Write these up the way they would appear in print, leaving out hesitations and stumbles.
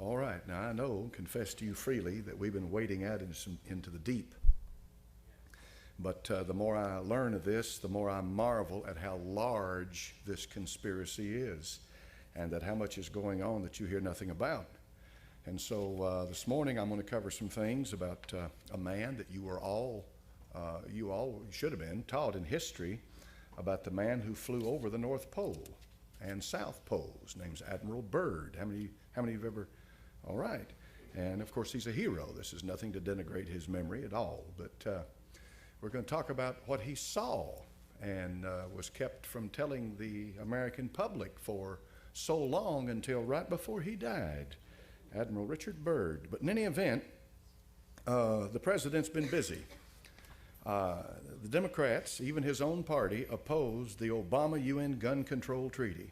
All right. Now I know, confess to you freely, that we've been wading out into the deep. But the more I learn of this, the more I marvel at how large this conspiracy is, and that how much is going on that you hear nothing about. And so this morning I'm going to cover some things about a man that you all should have been taught in history about, the man who flew over the North Pole and South Pole. His name's Admiral Byrd. How many have ever? All right. And of course he's a hero. This is nothing to denigrate his memory at all, but we're going to talk about what he saw and was kept from telling the American public for so long until right before he died, Admiral Richard Byrd. But in any event, the president's been busy. The Democrats, even his own party, opposed the Obama UN gun control treaty.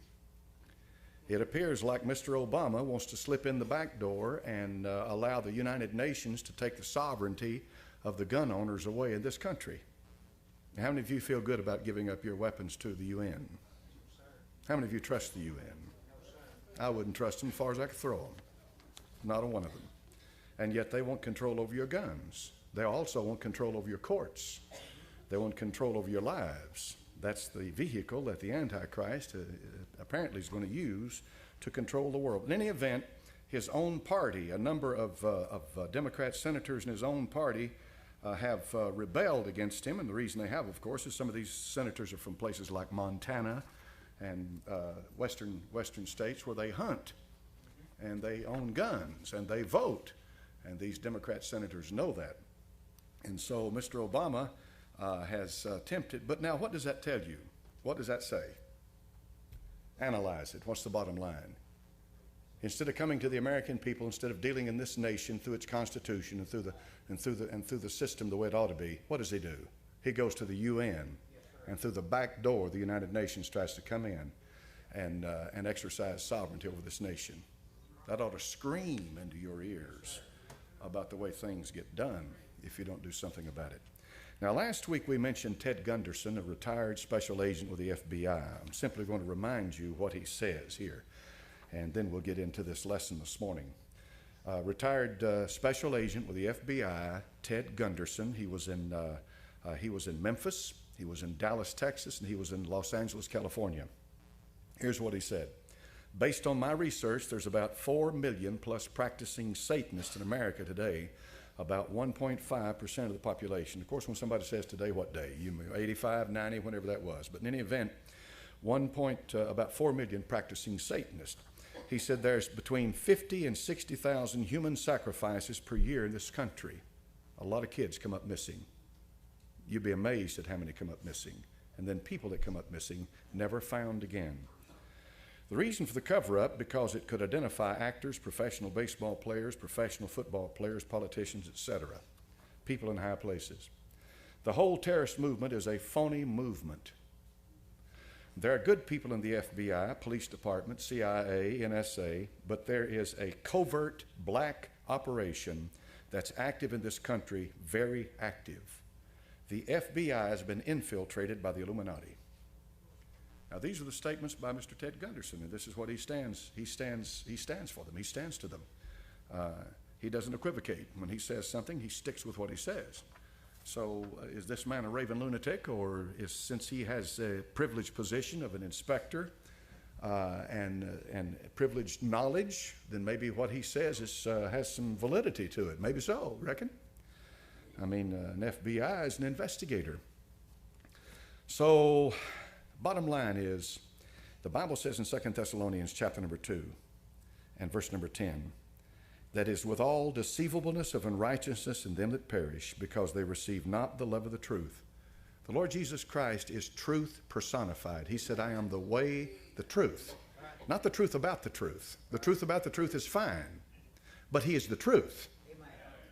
It appears like Mr. Obama wants to slip in the back door and allow the United Nations to take the sovereignty of the gun owners away in this country. Now, how many of you feel good about giving up your weapons to the UN? How many of you trust the UN? I wouldn't trust them as far as I could throw them. Not a one of them. And yet they want control over your guns. They also want control over your courts. They want control over your lives. That's the vehicle that the Antichrist apparently is going to use to control the world. In any event, his own party, a number of Democrat senators in his own party have rebelled against him. And the reason they have, of course, is some of these senators are from places like Montana and western states where they hunt and they own guns and they vote. And these Democrat senators know that. And so Mr. Obama has attempted. But now what does that tell you? What does that say? Analyze it. What's the bottom line? Instead of coming to the American people, instead of dealing in this nation through its Constitution and through the system the way it ought to be, what does he do? He goes to the UN, and through the back door, the United Nations tries to come in and exercise sovereignty over this nation. That ought to scream into your ears about the way things get done if you don't do something about it. Now, last week we mentioned Ted Gunderson, a retired special agent with the FBI. I'm simply going to remind you what he says here, and then we'll get into this lesson this morning. Retired special agent with the FBI, Ted Gunderson. He was in Memphis, he was in Dallas, Texas, and he was in Los Angeles, California. Here's what he said. Based on my research, there's about 4 million plus practicing Satanists in America today, about 1.5% of the population. Of course, when somebody says today, what day? 85, 90, whenever that was. But in any event, about 4 million practicing Satanists. He said there's between 50 and 60,000 human sacrifices per year in this country. A lot of kids come up missing. You'd be amazed at how many come up missing. And then people that come up missing, never found again. The reason for the cover-up, because it could identify actors, professional baseball players, professional football players, politicians, etc., people in high places. The whole terrorist movement is a phony movement. There are good people in the FBI, police department, CIA, NSA, but there is a covert black operation that's active in this country, very active. The FBI has been infiltrated by the Illuminati. Now, these are the statements by Mr. Ted Gunderson, and this is what he stands for them. He stands to them. He doesn't equivocate. When he says something, he sticks with what he says. So is this man a raving lunatic, or since he has a privileged position of an inspector and privileged knowledge, then maybe what he says has some validity to it. Maybe so, reckon? I mean, an FBI is an investigator. So bottom line is, the Bible says in 2 Thessalonians chapter number 2 and verse number 10, that is, with all deceivableness of unrighteousness in them that perish, because they receive not the love of the truth. The Lord Jesus Christ is truth personified. He said, I am the way, the truth. Not the truth about the truth. The truth about the truth is fine, but he is the truth.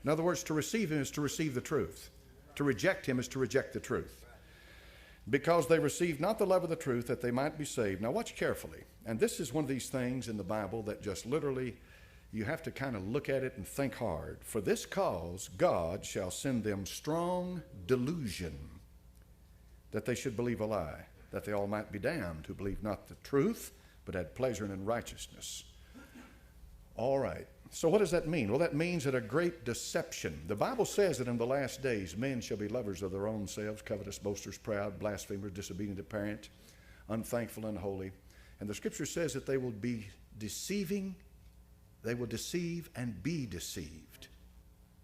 In other words, to receive him is to receive the truth. To reject him is to reject the truth. Because they received not the love of the truth, that they might be saved. Now watch carefully. And this is one of these things in the Bible that just literally, you have to kind of look at it and think hard. For this cause, God shall send them strong delusion, that they should believe a lie, that they all might be damned, who believe not the truth, but had pleasure in unrighteousness. All right. So what does that mean? Well, that means that a great deception. The Bible says that in the last days, men shall be lovers of their own selves, covetous, boasters, proud, blasphemers, disobedient to parents, unthankful, unholy. And the Scripture says that they will be deceiving. They will deceive and be deceived.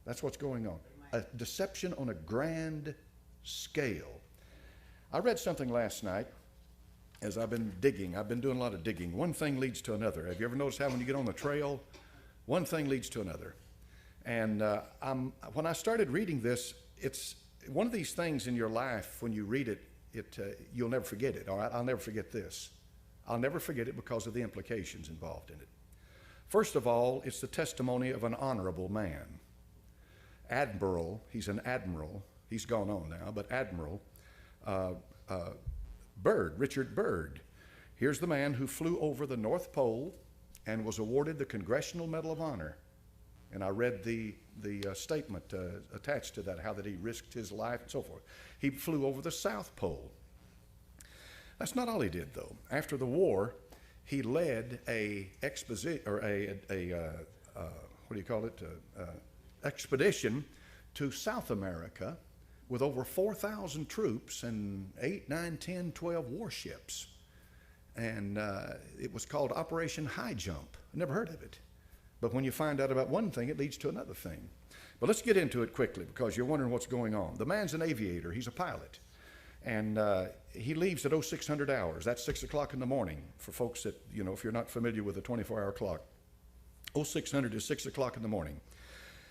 That's what's going on. A deception on a grand scale. I read something last night as I've been digging. I've been doing a lot of digging. One thing leads to another. Have you ever noticed how when you get on the trail, one thing leads to another? And when I started reading this, it's one of these things in your life, when you read it, you'll never forget it. All right, I'll never forget this. I'll never forget it because of the implications involved in it. First of all, it's the testimony of an honorable man. Admiral, he's an admiral. He's gone on now, but Admiral Byrd, Richard Byrd. Here's the man who flew over the North Pole and was awarded the Congressional Medal of Honor. And I read the statement attached to that, how that he risked his life and so forth. He flew over the South Pole. That's not all he did, though. After the war, he led expedition to South America with over 4,000 troops and 8, 9, 10, 12 warships. And it was called Operation High Jump. I never heard of it. But when you find out about one thing, it leads to another thing. But let's get into it quickly because you're wondering what's going on. The man's an aviator. He's a pilot. And he leaves at 0600 hours. That's 6 o'clock in the morning for folks that, if you're not familiar with the 24-hour clock. 0600 is 6 o'clock in the morning.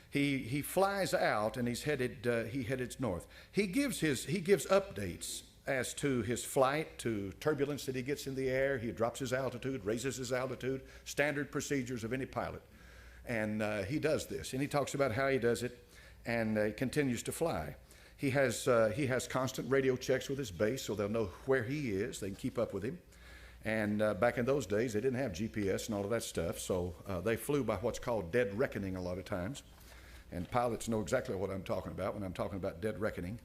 He flies out and he headed north. He gives updates as to his flight, to turbulence that he gets in the air. He drops his altitude, raises his altitude, standard procedures of any pilot. And he does this. And he talks about how he does it and continues to fly. He has constant radio checks with his base so they'll know where he is. They can keep up with him. And back in those days, they didn't have GPS and all of that stuff, so they flew by what's called dead reckoning a lot of times. And pilots know exactly what I'm talking about when I'm talking about dead reckoning.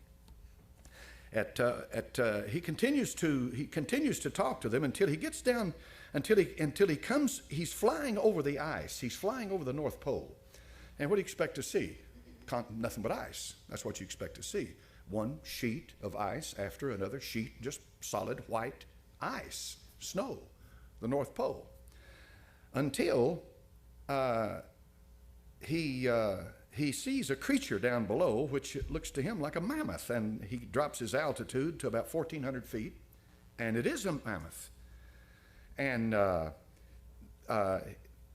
He continues to talk to them until he gets down, until he comes. He's flying over the ice. He's flying over the North Pole. And what do you expect to see? Nothing but ice. That's what you expect to see. One sheet of ice after another sheet, just solid white ice, snow, the North Pole. Until he sees a creature down below, which looks to him like a mammoth, and he drops his altitude to about 1,400 feet, and it is a mammoth. And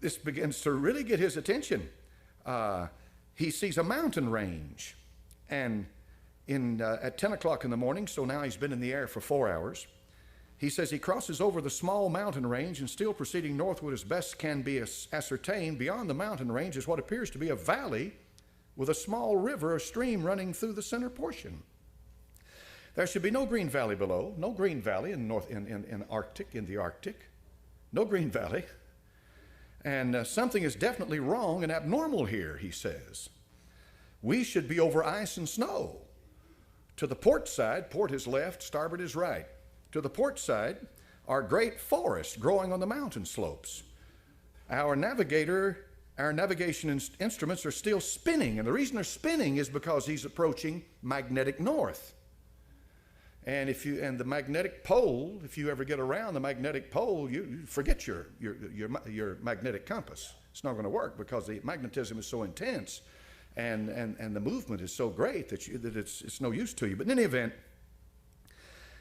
this begins to really get his attention. He sees a mountain range, and at 10 o'clock in the morning, so now he's been in the air for 4 hours, he says he crosses over the small mountain range and still proceeding northward as best can be ascertained. Beyond the mountain range is what appears to be a valley with a small river or stream running through the center portion. There should be no green valley below, no green valley in the Arctic, no green valley. And something is definitely wrong and abnormal here, he says. We should be over ice and snow. To the port side, port is left, starboard is right. To the port side are great forests growing on the mountain slopes. Our navigation instruments are still spinning, and the reason they're spinning is because he's approaching magnetic north. And the magnetic pole, if you ever get around the magnetic pole, you forget your magnetic compass. It's not going to work because the magnetism is so intense, and the movement is so great that it's no use to you. But in any event,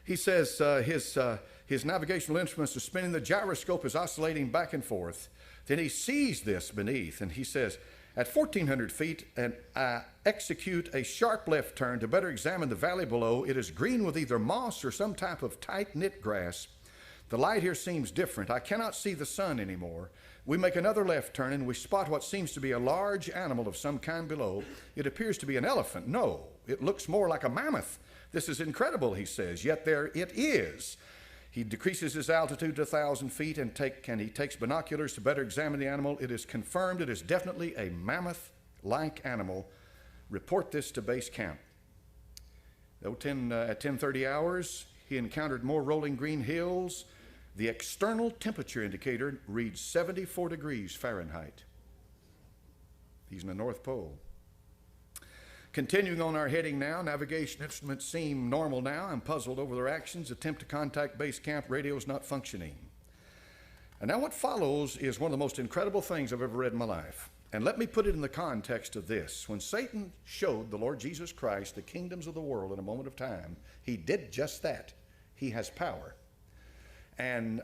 he says his navigational instruments are spinning. The gyroscope is oscillating back and forth. Then he sees this beneath, and he says, at 1,400 feet, and I execute a sharp left turn to better examine the valley below. It is green with either moss or some type of tight-knit grass. The light here seems different. I cannot see the sun anymore. We make another left turn, and we spot what seems to be a large animal of some kind below. It appears to be an elephant. No, it looks more like a mammoth. This is incredible, he says, yet there it is. He decreases his altitude to 1,000 feet and he takes binoculars to better examine the animal. It is confirmed it is definitely a mammoth-like animal. Report this to base camp. At 10:30 hours, he encountered more rolling green hills. The external temperature indicator reads 74 degrees Fahrenheit. He's in the North Pole. Continuing on our heading now, navigation instruments seem normal now. I'm puzzled over their actions. Attempt to contact base camp, radio's not functioning. And now what follows is one of the most incredible things I've ever read in my life. And let me put it in the context of this. When Satan showed the Lord Jesus Christ the kingdoms of the world in a moment of time, he did just that. He has power. And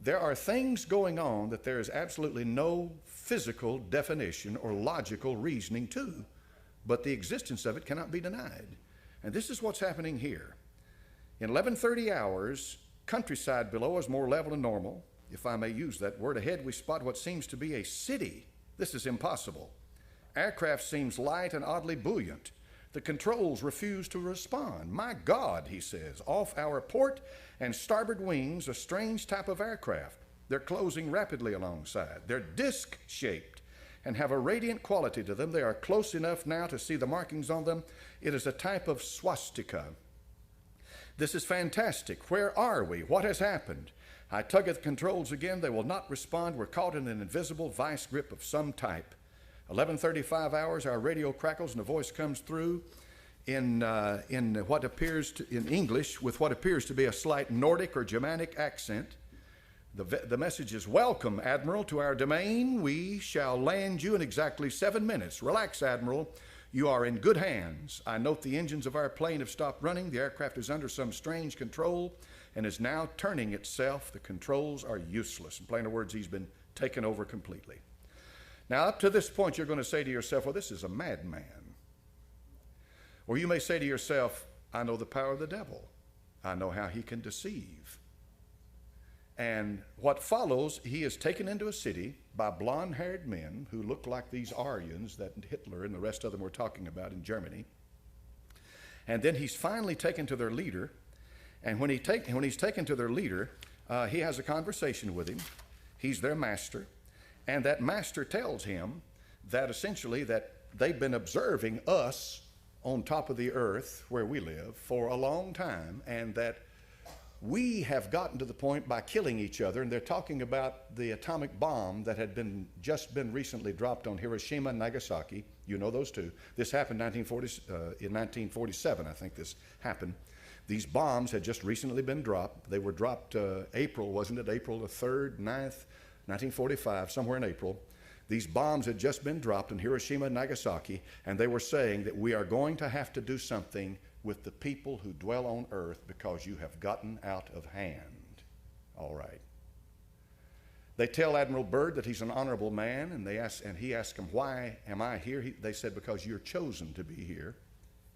there are things going on that there is absolutely no physical definition or logical reasoning to, but the existence of it cannot be denied. And this is what's happening here. In 11:30 hours, countryside below is more level and normal, if I may use that word. Ahead we spot what seems to be a city. This is impossible. Aircraft seems light and oddly buoyant. The controls refuse to respond. My God, he says, off our port and starboard wings, a strange type of aircraft. They're closing rapidly alongside. They're disc-shaped and have a radiant quality to them. They are close enough now to see the markings on them. It is a type of swastika. This is fantastic. Where are we? What has happened? I tug at the controls again. They will not respond. We're caught in an invisible vice grip of some type. 11:35 hours, our radio crackles and a voice comes through in what appears to, in English, with what appears to be a slight Nordic or Germanic accent. The message is, "Welcome, Admiral, to our domain. We shall land you in exactly 7 minutes. Relax, Admiral. You are in good hands. I note the engines of our plane have stopped running. The aircraft is under some strange control and is now turning itself. The controls are useless." In plainer words, he's been taken over completely. Now, up to this point, you're going to say to yourself, well, this is a madman. Or you may say to yourself, I know the power of the devil. I know how he can deceive. And what follows, he is taken into a city by blonde-haired men who look like these Aryans that Hitler and the rest of them were talking about in Germany. And then he's finally taken to their leader. And when he's taken to their leader, he has a conversation with him. He's their master. And that master tells him that essentially that they've been observing us on top of the earth where we live for a long time, and that we have gotten to the point by killing each other. And they're talking about the atomic bomb that had just been recently dropped on Hiroshima and Nagasaki. You know those two. This happened in 1947, I think this happened. These bombs had just recently been dropped. They were dropped April, wasn't it? April the 3rd, 9th, 1945, somewhere in April. These bombs had just been dropped in Hiroshima and Nagasaki, and they were saying that we are going to have to do something with the people who dwell on earth because you have gotten out of hand. All right. They tell Admiral Byrd that he's an honorable man, and he asks him, why am I here? They said, because you're chosen to be here.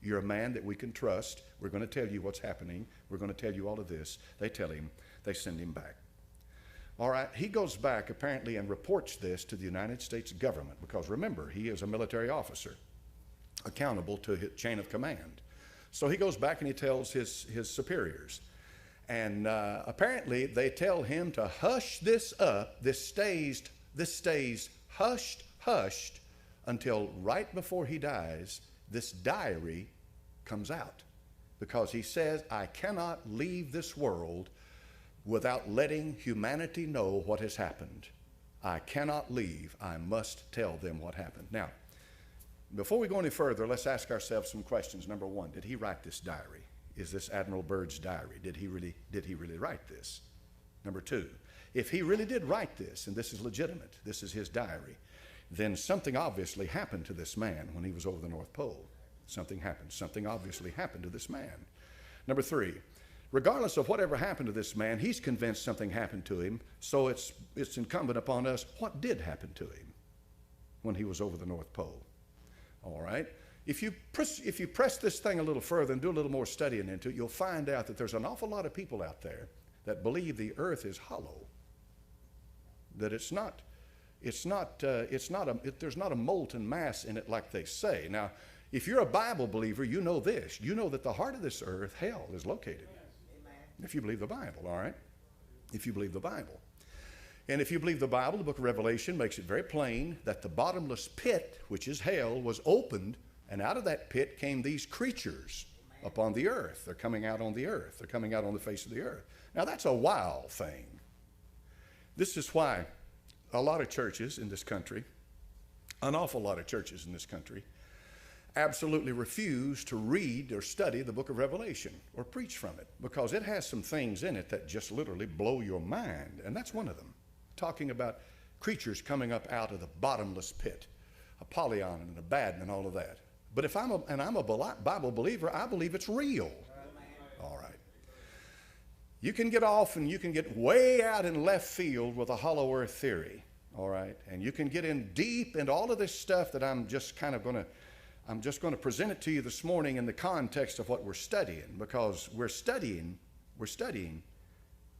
You're a man that we can trust. We're going to tell you what's happening. We're going to tell you all of this. They tell him. They send him back. All right, he goes back apparently and reports this to the United States government because remember, he is a military officer accountable to his chain of command. So he goes back and he tells his superiors. And apparently they tell him to hush this up. This stays hushed until right before he dies, this diary comes out. Because he says, I cannot leave this world without letting humanity know what has happened. I cannot leave. I must tell them what happened. Now, before we go any further, let's ask ourselves some questions. Number one, did he write this diary? Is this Admiral Byrd's diary? Did he really write this? Number two, if he really did write this, and this is legitimate, this is his diary, then something obviously happened to this man when he was over the North Pole. Something happened. Something obviously happened to this man. Number three, regardless of whatever happened to this man, he's convinced something happened to him, so it's incumbent upon us, what did happen to him when he was over the North Pole? All right? If you press this thing a little further and do a little more studying into it, you'll find out that there's an awful lot of people out there that believe the earth is hollow, that there's not a molten mass in it like they say. Now, if you're a Bible believer, you know this. You know that the heart of this earth, hell, is located. If you believe the Bible, all right? If you believe the Bible. And if you believe the Bible, the book of Revelation makes it very plain that the bottomless pit, which is hell, was opened, and out of that pit came these creatures upon the earth. They're coming out on the earth. They're coming out on the face of the earth. Now, that's a wild thing. This is why a lot of churches in this country An awful lot of churches in this country absolutely refuse to read or study the book of Revelation or preach from it because it has some things in it that just literally blow your mind. And that's one of them, talking about creatures coming up out of the bottomless pit, Apollyon and Abaddon and all of that. But if I'm a Bible believer, I believe it's real. All right. You can get off and you can get way out in left field with a hollow earth theory. All right. And you can get in deep into all of this stuff that I'm just going to present it to you this morning in the context of what we're studying, because we're studying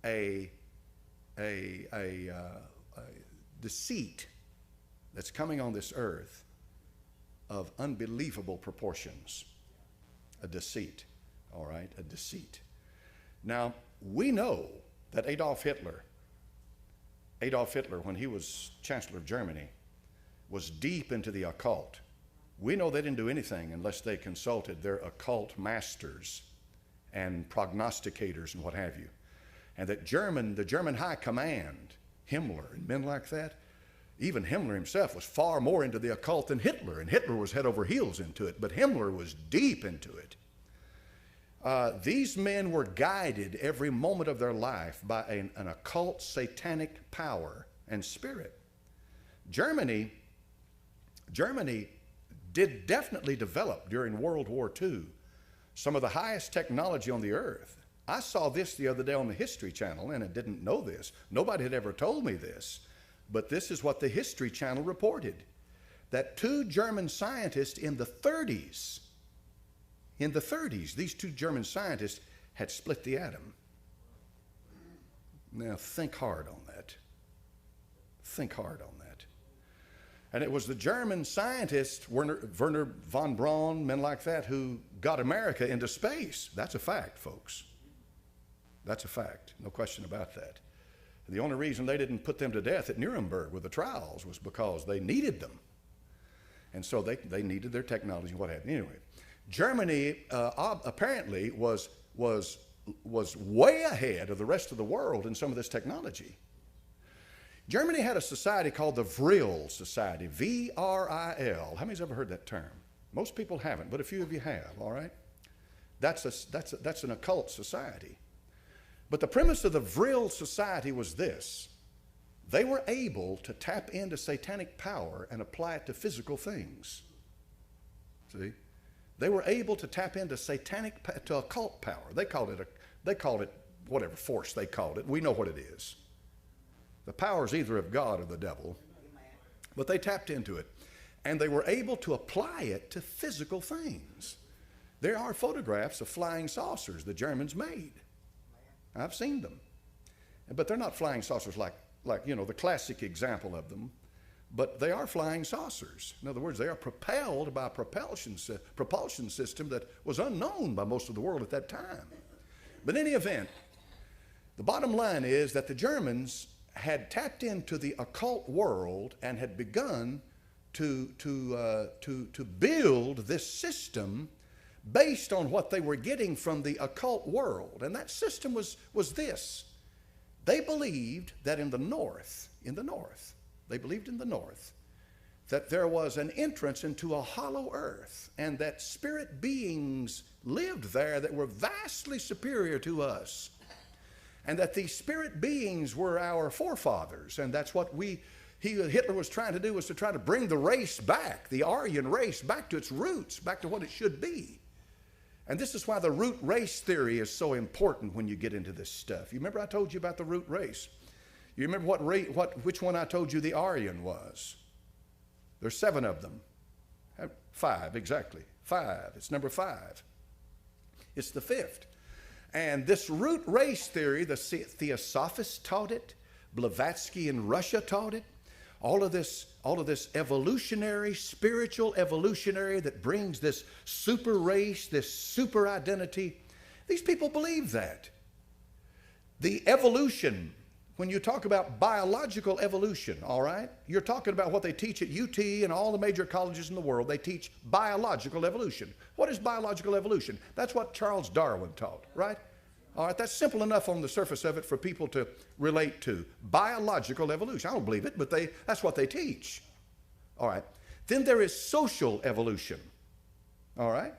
a deceit that's coming on this earth of unbelievable proportions. A deceit, all right, a deceit. Now, we know that Adolf Hitler, when he was Chancellor of Germany, was deep into the occult. We know they didn't do anything unless they consulted their occult masters and prognosticators and what have you. And that the German high command, Himmler and men like that, even Himmler himself was far more into the occult than Hitler, and Hitler was head over heels into it, but Himmler was deep into it. These men were guided every moment of their life by an occult satanic power and spirit. Germany did definitely develop during World War II some of the highest technology on the earth. I saw this the other day on the History Channel, and I didn't know this. Nobody had ever told me this, but this is what the History Channel reported, that two German scientists in the 30s, these two German scientists had split the atom. Now think hard on that. Think hard on that. And it was the German scientists, Werner von Braun, men like that, who got America into space. That's a fact, folks. That's a fact. No question about that. And the only reason they didn't put them to death at Nuremberg with the trials was because they needed them. And so they needed their technology and what have you. Anyway, Germany apparently was way ahead of the rest of the world in some of this technology. Germany had a society called the Vril Society, V-R-I-L. How many's ever heard that term? Most people haven't, but a few of you have, all right? That's an occult society. But the premise of the Vril Society was this. They were able to tap into satanic power and apply it to physical things. See? They were able to tap into to occult power. They called it whatever force they called it. We know what it is. The power is either of God or the devil. But they tapped into it. And they were able to apply it to physical things. There are photographs of flying saucers the Germans made. I've seen them. But they're not flying saucers like the classic example of them. But they are flying saucers. In other words, they are propelled by a propulsion system that was unknown by most of the world at that time. But in any event, the bottom line is that the Germans had tapped into the occult world and had begun to build this system based on what they were getting from the occult world. And that system was this. They believed that in the north, that there was an entrance into a hollow earth, and that spirit beings lived there that were vastly superior to us. And that these spirit beings were our forefathers, and that's what Hitler was trying to do, was to try to bring the race back, the Aryan race, back to its roots, back to what it should be. And this is why the root race theory is so important when you get into this stuff. You remember I told you about the root race? You remember which one I told you the Aryan was? There's 7 of them. 5, exactly. 5. It's number 5. It's the 5th. And this root race theory, the Theosophists taught it, Blavatsky in Russia taught it. All of this evolutionary, spiritual evolutionary that brings this super race, this super identity. These people believe that. The evolution, when you talk about biological evolution, all right, you're talking about what they teach at UT and all the major colleges in the world. They teach biological evolution. What is biological evolution? That's what Charles Darwin taught, right? All right, that's simple enough on the surface of it for people to relate to. Biological evolution. I don't believe it, but that's what they teach. All right. Then there is social evolution. All right?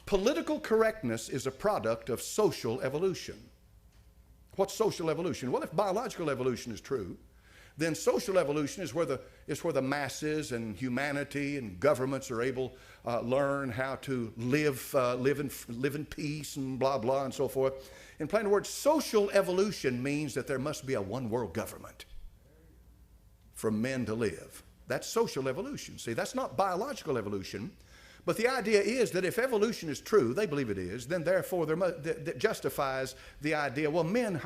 Political correctness is a product of social evolution. What's social evolution? Well, if biological evolution is true, then social evolution is where the masses and humanity and governments are able learn how to live in peace and blah blah and so forth. In plain words, social evolution means that there must be a one world government for men to live. That's social evolution. See, that's not biological evolution. But the idea is that if evolution is true, they believe it is, then therefore that justifies the idea, well, men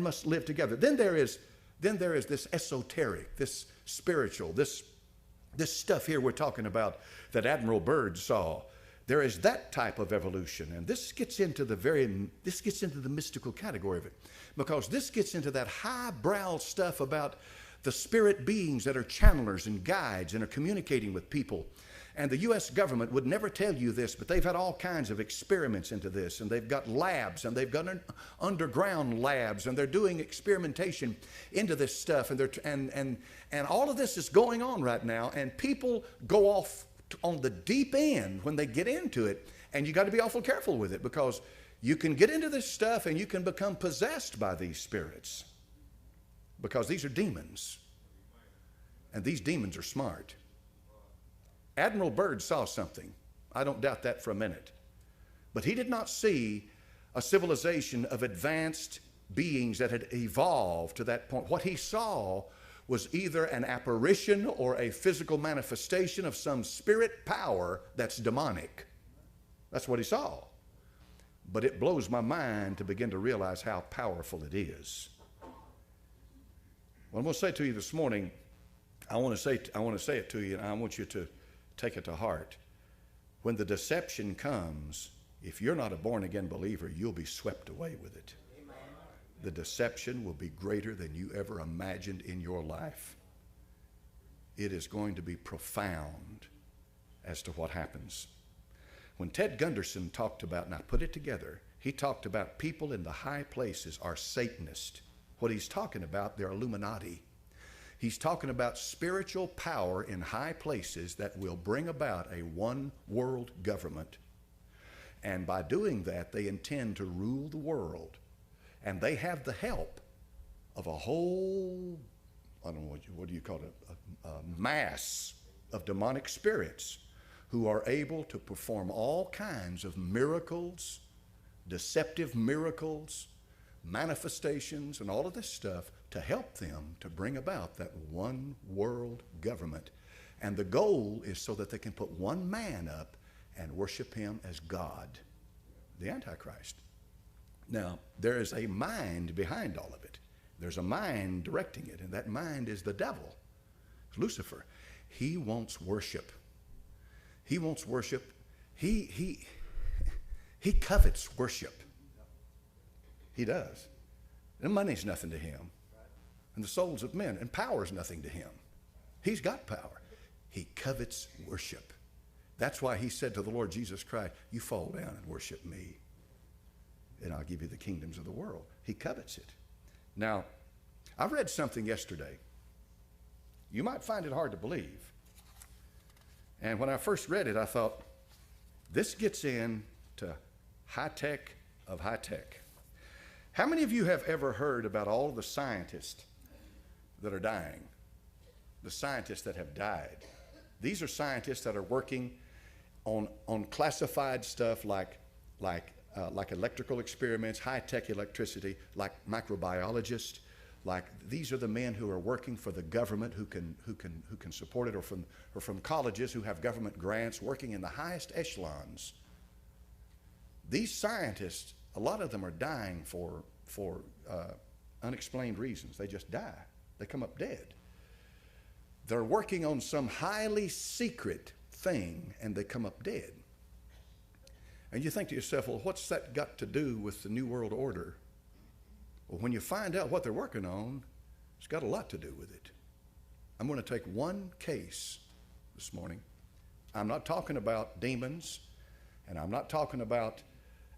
must live together. Then there is this esoteric, this spiritual, this stuff here we're talking about that Admiral Byrd saw. There is that type of evolution, and this gets into the mystical category of it, because this gets into that highbrow stuff about the spirit beings that are channelers and guides and are communicating with people. And the U.S. government would never tell you this, but they've had all kinds of experiments into this, and they've got labs, and they've got underground labs, and they're doing experimentation into this stuff, and all of this is going on right now, and people go off on the deep end when they get into it, and you got to be awful careful with it, because you can get into this stuff and you can become possessed by these spirits, because these are demons, and these demons are smart. Admiral Byrd saw something. I don't doubt that for a minute. But he did not see a civilization of advanced beings that had evolved to that point. What he saw was either an apparition or a physical manifestation of some spirit power that's demonic. That's what he saw. But it blows my mind to begin to realize how powerful it is. What I'm going to say to you this morning, I want to say it to you, and I want you to take it to heart. When the deception comes, if you're not a born-again believer, you'll be swept away with it. Amen. The deception will be greater than you ever imagined in your life. It is going to be profound as to what happens. When Ted Gunderson talked about, and I put it together, he talked about people in the high places are Satanists. What he's talking about, they're Illuminati. He's talking about spiritual power in high places that will bring about a one world government. And by doing that, they intend to rule the world. And they have the help of a whole, I don't know, what do you call it, a mass of demonic spirits who are able to perform all kinds of miracles, deceptive miracles, manifestations, and all of this stuff to help them to bring about that one world government. And the goal is so that they can put one man up and worship him as God, the Antichrist. Now, there is a mind behind all of it. There's a mind directing it, and that mind is the devil, Lucifer. He wants worship. He wants worship. He covets worship. He does. And money's nothing to him. And the souls of men and power's nothing to him. He's got power. He covets worship. That's why he said to the Lord Jesus Christ, you fall down and worship me, and I'll give you the kingdoms of the world. He covets it. Now, I read something yesterday. You might find it hard to believe. And when I first read it, I thought, this gets into high tech of high tech. How many of you have ever heard about all the scientists that are dying? The scientists that have died. These are scientists that are working on classified stuff like electrical experiments, high-tech electricity, like microbiologists. Like these are the men who are working for the government who can support it, or from colleges who have government grants, working in the highest echelons. These scientists, a lot of them are dying for unexplained reasons. They just die. They come up dead. They're working on some highly secret thing, and they come up dead. And you think to yourself, well, what's that got to do with the New World Order? Well, when you find out what they're working on, it's got a lot to do with it. I'm going to take one case this morning. I'm not talking about demons, and I'm not talking about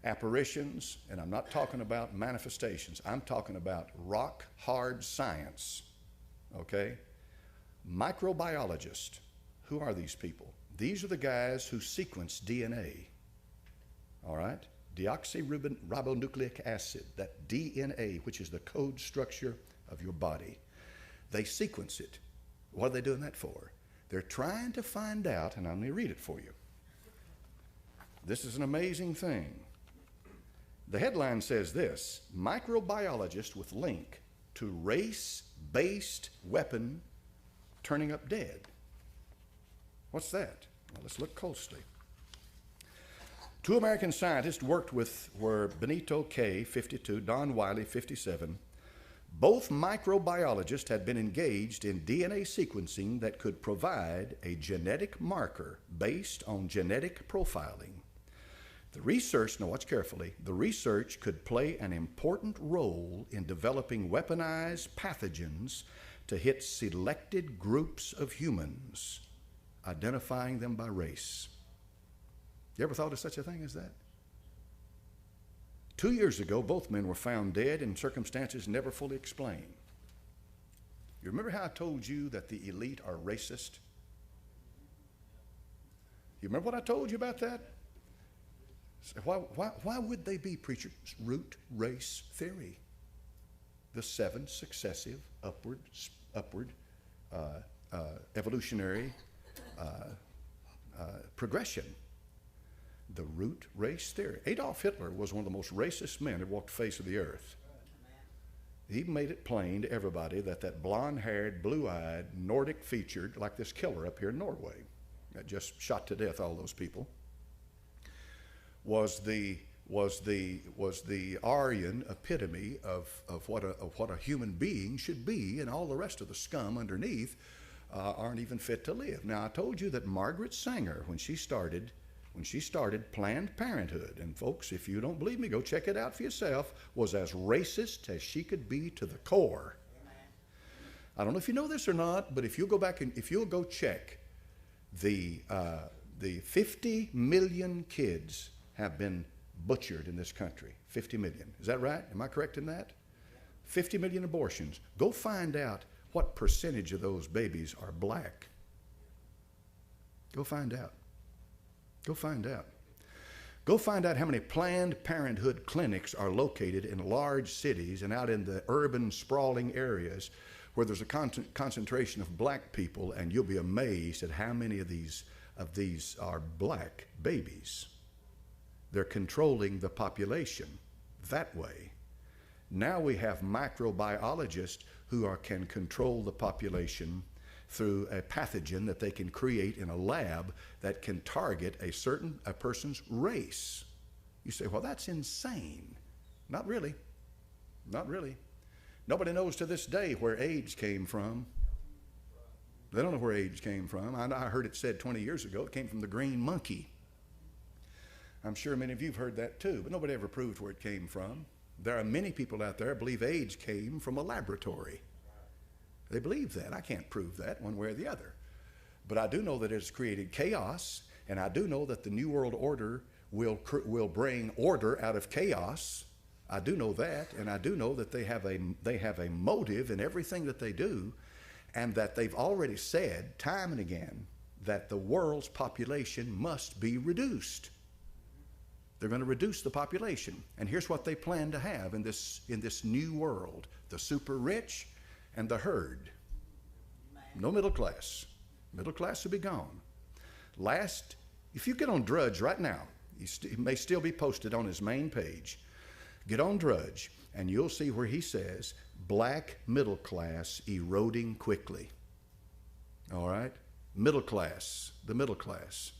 apparitions, and I'm not talking about manifestations. I'm talking about rock-hard science, okay? Microbiologist Who are these people? These are the guys who sequence DNA. All right? Deoxyribonucleic acid, that DNA, which is the code structure of your body. They sequence it. What are they doing that for? They're trying to find out, and I'm going to read it for you. This is an amazing thing. The headline says this: microbiologist with link to race-based weapon turning up dead. What's that? Well, let's look closely. Two American scientists worked with were Benito K., 52, Don Wiley, 57. Both microbiologists had been engaged in DNA sequencing that could provide a genetic marker based on genetic profiling. The research, now watch carefully, the research could play an important role in developing weaponized pathogens to hit selected groups of humans, identifying them by race. You ever thought of such a thing as that? 2 years ago, both men were found dead in circumstances never fully explained. You remember how I told you that the elite are racist? You remember what I told you about that? Why would they be, preacher? Root race theory. The 7 successive upward evolutionary progression. The root race theory. Adolf Hitler was one of the most racist men that walked the face of the earth. He made it plain to everybody that that blonde-haired, blue-eyed, Nordic-featured, like this killer up here in Norway, that just shot to death all those people, was the Aryan epitome of what a human being should be, and all the rest of the scum underneath aren't even fit to live. Now, I told you that Margaret Sanger, when she started Planned Parenthood, and folks, if you don't believe me, go check it out for yourself, was as racist as she could be to the core. I don't know if you know this or not, but if you'll go back and if you'll go check, the 50 million kids have been butchered in this country. 50 million. Is that right? Am I correct in that? 50 million abortions. Go find out what percentage of those babies are black. Go find out. Go find out. Go find out how many Planned Parenthood clinics are located in large cities and out in the urban, sprawling areas where there's a concentration of black people, and you'll be amazed at how many of these are black babies. They're controlling the population that way. Now we have microbiologists who can control the population through a pathogen that they can create in a lab that can target a person's race. You say, well, that's insane. Not really. Not really. Nobody knows to this day where AIDS came from. They don't know where AIDS came from. I heard it said 20 years ago it came from the green monkey. I'm sure many of you have heard that too, but nobody ever proved where it came from. There are many people out there who believe AIDS came from a laboratory. They believe that. I can't prove that one way or the other. But I do know that it's created chaos, and I do know that the New World Order will bring order out of chaos. I do know that, and I do know that they have a motive in everything that they do, and that they've already said time and again that the world's population must be reduced. They're going to reduce the population. And here's what they plan to have in this new world: the super rich and the herd. No middle class. Middle class will be gone. If you get on Drudge right now, it may still be posted on his main page. Get on Drudge, and you'll see where he says, black middle class eroding quickly. All right? Middle class, the middle class.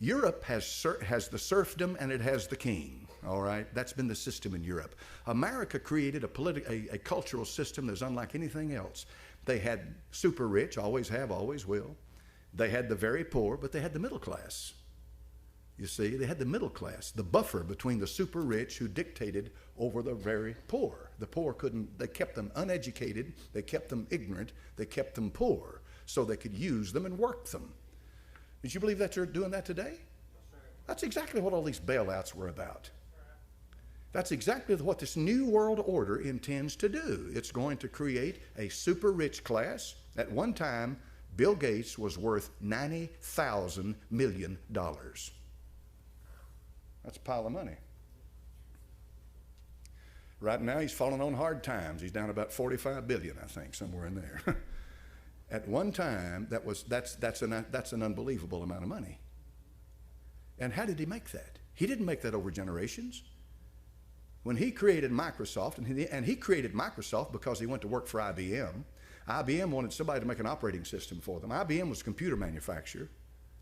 Europe has the serfdom and it has the king. All right, that's been the system in Europe. America created a cultural system that's unlike anything else. They had super rich, always have, always will. They had the very poor, but they had the middle class. You see, they had the middle class, the buffer between the super rich who dictated over the very poor. The poor they kept them uneducated, they kept them ignorant, they kept them poor, so they could use them and work them. Did you believe that you're doing that today? That's exactly what all these bailouts were about. That's exactly what this new world order intends to do. It's going to create a super rich class. At one time, Bill Gates was worth $90,000 million. That's a pile of money. Right now, he's falling on hard times. He's down about 45 billion, I think, somewhere in there. At one time, that's an unbelievable amount of money. And how did he make that? He didn't make that over generations. When he created Microsoft, and he created Microsoft because he went to work for IBM. IBM wanted somebody to make an operating system for them. IBM was a computer manufacturer,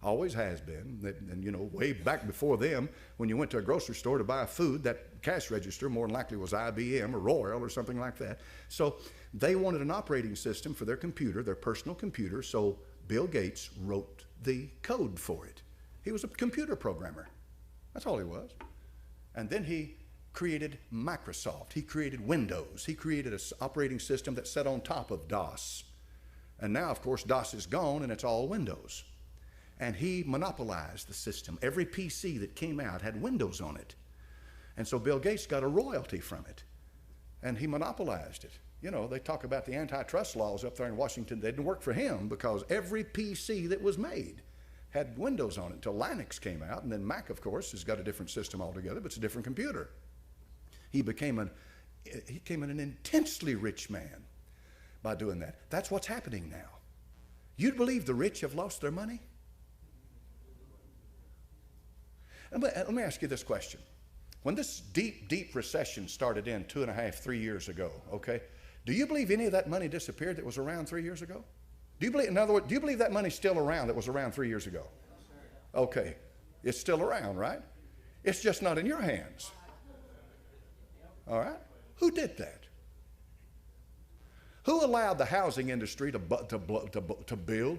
always has been. And you know, way back before them, when you went to a grocery store to buy food, that cash register more than likely was IBM or Royal or something like that. So they wanted an operating system for their computer, their personal computer, so Bill Gates wrote the code for it. He was a computer programmer. That's all he was. And then he created Microsoft. He created Windows. He created an operating system that sat on top of DOS. And now, of course, DOS is gone and it's all Windows. And he monopolized the system. Every PC that came out had Windows on it. And so Bill Gates got a royalty from it. And he monopolized it. You know, they talk about the antitrust laws up there in Washington. They didn't work for him because every PC that was made had Windows on it until Linux came out. And then Mac, of course, has got a different system altogether, but it's a different computer. He became an intensely rich man by doing that. That's what's happening now. You'd believe the rich have lost their money? Let me ask you this question. When this deep, deep recession started in 2.5, 3 years ago, okay, do you believe any of that money disappeared that was around 3 years ago? Do you believe, in other words, do you believe that money's still around that was around 3 years ago? Okay, it's still around, right? It's just not in your hands. All right? Who did that? Who allowed the housing industry to build?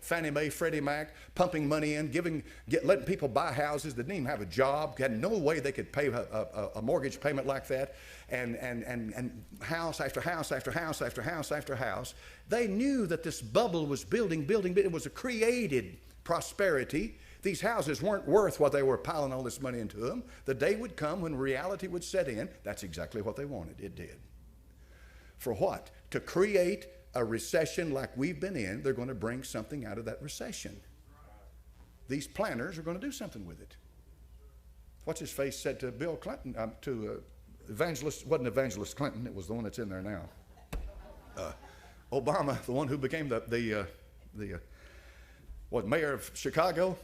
Fannie Mae, Freddie Mac, pumping money in, letting people buy houses that didn't even have a job, had no way they could pay a mortgage payment like that, and house after house after house after house after house. They knew that this bubble was building. It was a created prosperity. These houses weren't worth what they were piling all this money into them. The day would come when reality would set in. That's exactly what they wanted. It did. For what? To create a recession like we've been in. They're going to bring something out of that recession. These planners are going to do something with it. What's his face said to Bill Clinton, evangelist, wasn't Evangelist Clinton, it was the one that's in there now. Obama, the one who became the mayor of Chicago.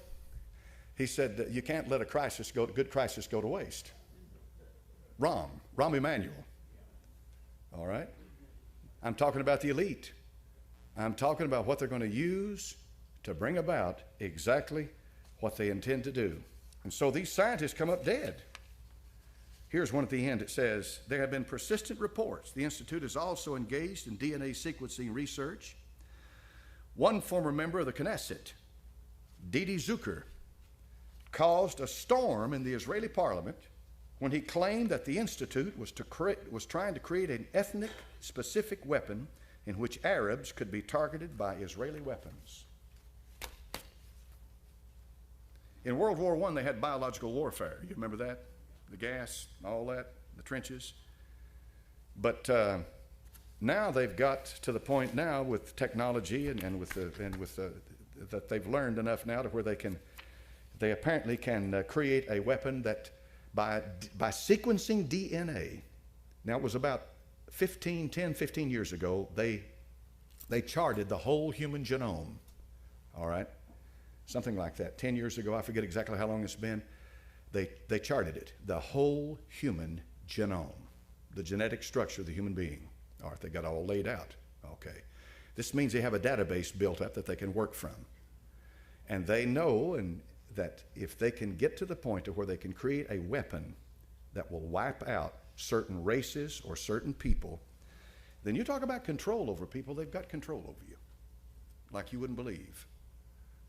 He said that you can't let a good crisis go to waste. Rahm Emanuel. All right? I'm talking about the elite. I'm talking about what they're going to use to bring about exactly what they intend to do. And so these scientists come up dead. Here's one at the end. It says, there have been persistent reports. The Institute is also engaged in DNA sequencing research. One former member of the Knesset, Didi Zucker, caused a storm in the Israeli parliament when he claimed that the Institute was trying to create an ethnic-specific weapon in which Arabs could be targeted by Israeli weapons. In World War I, they had biological warfare. You remember that? The gas, all that, the trenches. But now they've got to the point now with technology and with that they've learned enough now to where they apparently can create a weapon that by sequencing DNA. Now it was about 10, 15 years ago, they charted the whole human genome. All right? Something like that. 10 years ago, I forget exactly how long it's been. They charted it, the whole human genome, the genetic structure of the human being. All right, they got it all laid out. Okay. This means they have a database built up that they can work from. And they know that if they can get to the point to where they can create a weapon that will wipe out certain races or certain people, then you talk about control over people, they've got control over you, like you wouldn't believe,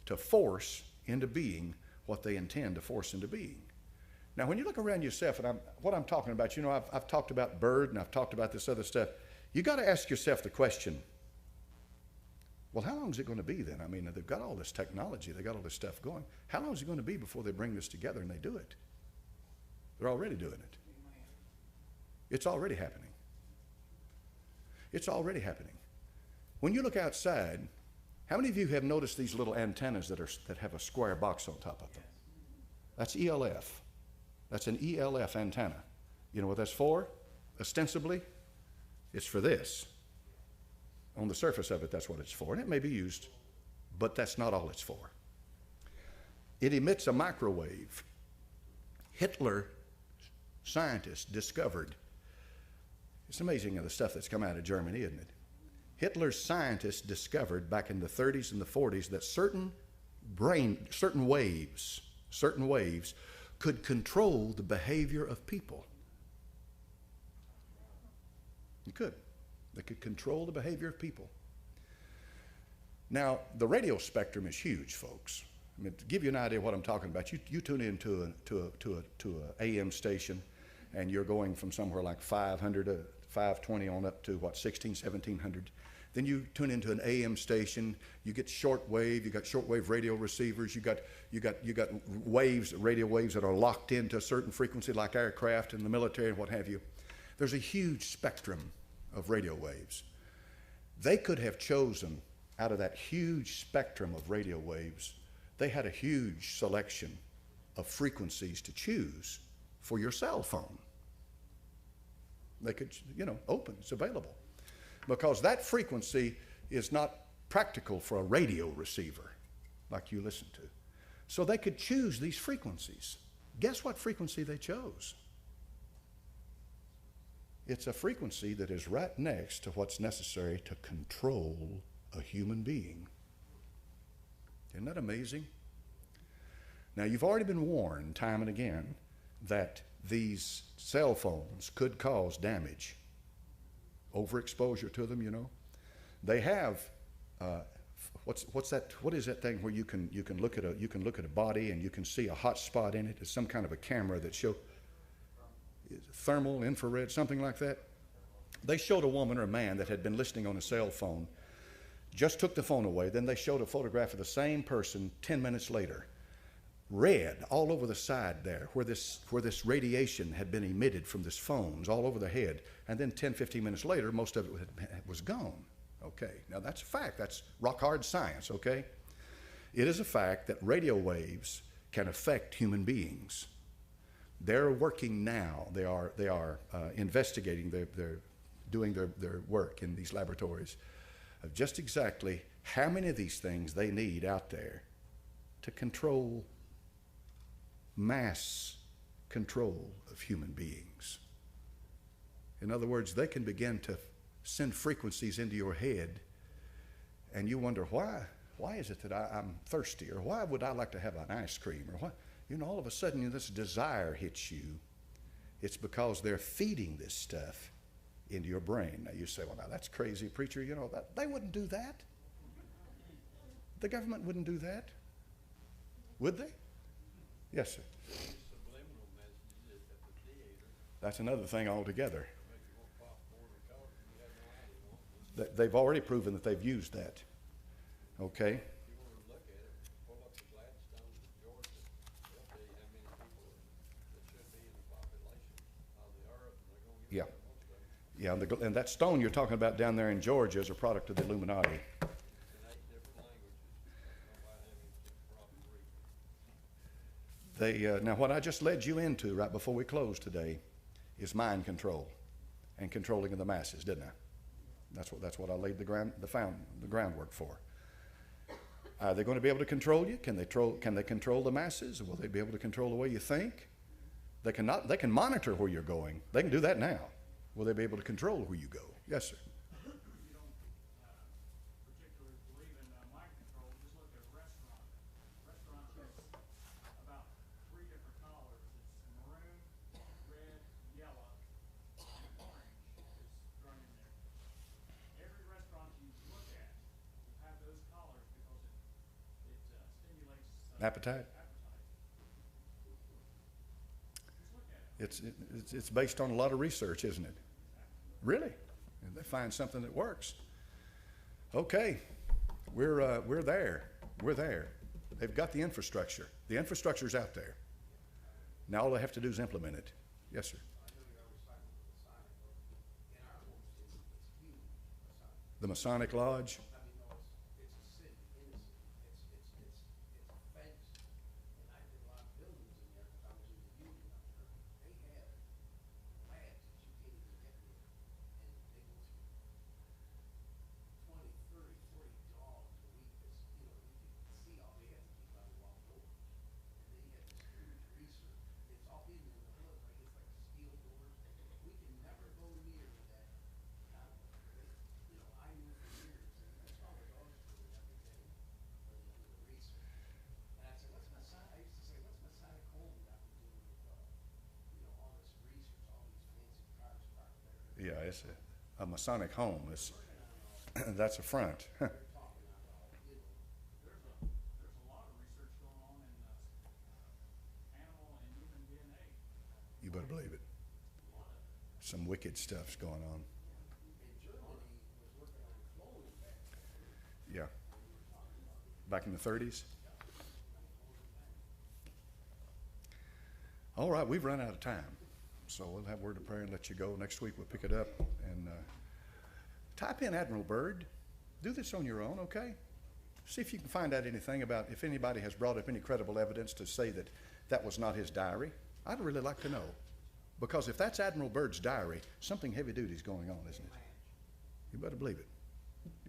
to force into being what they intend to force into being. Now, when you look around yourself, and what I'm talking about, you know, I've talked about Bird and I've talked about this other stuff. You got to ask yourself the question, well, how long is it going to be then? I mean, they've got all this technology, they've got all this stuff going. How long is it going to be before they bring this together and they do it? They're already doing it. It's already happening. It's already happening. When you look outside How many of you have noticed these little antennas that have a square box on top of them? That's ELF. That's an ELF antenna. You know what that's for? Ostensibly, it's for this. On the surface of it, that's what it's for. And it may be used, but that's not all it's for. It emits a microwave. Hitler, scientists, discovered. It's amazing the stuff that's come out of Germany, isn't it? Hitler's scientists discovered back in the 30s and the 40s that certain waves could control the behavior of people. You could. They could control the behavior of people. Now, the radio spectrum is huge, folks. I mean, to give you an idea of what I'm talking about, you tune into an AM station, and you're going from somewhere like 500 to 520 on up to, 1700. Then you tune into an AM station, you get shortwave, you got shortwave radio receivers, you got waves, radio waves that are locked into a certain frequency like aircraft and the military and what have you. There's a huge spectrum of radio waves. They could have chosen out of that huge spectrum of radio waves, they had a huge selection of frequencies to choose for your cell phone. They could, open, it's available. Because that frequency is not practical for a radio receiver like you listen to. So they could choose these frequencies. Guess what frequency they chose? It's a frequency that is right next to what's necessary to control a human being. Isn't that amazing? Now, you've already been warned time and again that these cell phones could cause damage. Overexposure to them, They have what is that thing where you can look at a body and you can see a hot spot in it? It's some kind of a camera that shows thermal, infrared, something like that. They showed a woman or a man that had been listening on a cell phone, just took the phone away, then they showed a photograph of the same person 10 minutes later. Red all over the side there where this radiation had been emitted from this phones all over the head. And then 10, 15 minutes later, most of it was gone. Okay, now that's a fact. That's rock hard science, okay? It is a fact that radio waves can affect human beings. They're working now. They are investigating. They're doing their work in these laboratories of just exactly how many of these things they need out there to control mass control of human beings. In other words, they can begin to send frequencies into your head, and you wonder, why is it that I'm thirsty, or why would I like to have an ice cream, or what? All of a sudden this desire hits you. It's because they're feeding this stuff into your brain. Now you say, well, now that's crazy, preacher. That they wouldn't do that. The government wouldn't do that, would they? Yes, sir. That's another thing altogether. They've already proven that they've used that. Okay? Yeah. Yeah, and that stone you're talking about down there in Georgia is a product of the Illuminati. Now, what I just led you into right before we close today is mind control and controlling of the masses, didn't I? That's what I laid the groundwork for. Are they going to be able to control you? Can they control the masses? Will they be able to control the way you think? They can monitor where you're going. They can do that now. Will they be able to control where you go? Yes, sir. Particularly believe in mind control. Just look at a restaurant. Restaurant has about 3 different colors. It's maroon, red, yellow, and orange is thrown in there. Every restaurant you look at will have those colors because it stimulates Appetite. It's based on a lot of research, isn't it? Really? And they find something that works. Okay, we're there. We're there. They've got the infrastructure. The infrastructure's out there. Now all they have to do is implement it. Yes, sir. The Masonic Lodge. it's a Masonic home. That's a front. There's a lot of research going on in animal and human DNA. You better believe it. Some wicked stuff's going on. Yeah. Back in the 30s. All right, we've run out of time. So we'll have a word of prayer and let you go. Next week we'll pick it up. And type in Admiral Byrd. Do this on your own, okay? See if you can find out anything about if anybody has brought up any credible evidence to say that that was not his diary. I'd really like to know. Because if that's Admiral Byrd's diary, something heavy duty is going on, isn't it? You better believe it.